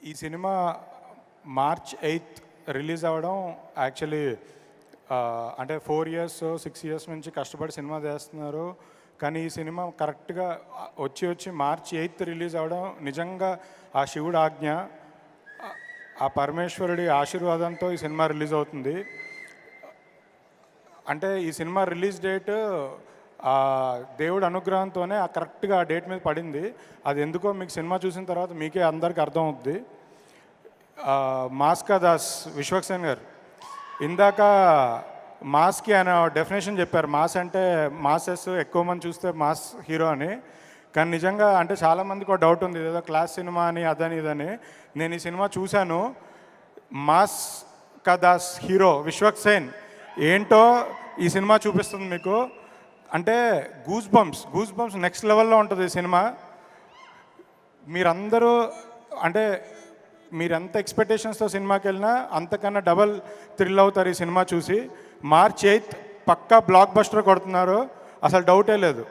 ఈ cinema March 8th release అవ్వడం actually అంటే 4 years 6 years నుంచి కష్టపడి సినిమా చేస్తున్నారు. కానీ ఈ సినిమా కరెక్ట్గా వచ్చి మార్చ్ 8th రిలీజ్ అవ్వడం నిజంగా ఆ శివుడు ఆజ్ఞ, ఆ పరమేశ్వరుడి ఆశీర్వాదంతో ఈ సినిమా రిలీజ్ అవుతుంది. అంటే ఈ సినిమా రిలీజ్ డేట్ దేవుడి అనుగ్రహంతోనే కరెక్ట్గా ఆ డేట్ మీద పడింది. అది ఎందుకో మీకు సినిమా చూసిన తర్వాత మీకే అందరికీ అర్థం అవుద్ది. మాస్ కా దాస్ విశ్వక్సేన్ గారు ఇందాక మాస్కి ఆయన డెఫినేషన్ చెప్పారు. మాస్ అంటే మాసెస్ ఎక్కువ మంది చూస్తే మాస్ హీరో అని. కానీ నిజంగా అంటే చాలామందికి ఒక డౌట్ ఉంది, ఏదో క్లాస్ సినిమా అని అదని ఇదని. నేను ఈ సినిమా చూశాను. మాస్ కా దాస్ హీరో విశ్వక్సేన్ ఏంటో ఈ సినిమా చూపిస్తుంది మీకు. అంటే గూస్ బంప్స్ నెక్స్ట్ లెవెల్లో ఉంటుంది ఈ సినిమా. మీరందరూ అంటే మీరు ఎంత ఎక్స్పెక్టేషన్స్తో సినిమాకి వెళ్ళినా అంతకన్నా డబల్ థ్రిల్ అవుతారు ఈ సినిమా చూసి. మార్చ్ 8th పక్కా బ్లాక్ బస్టర్ కొడుతున్నారు, అసలు డౌటే లేదు.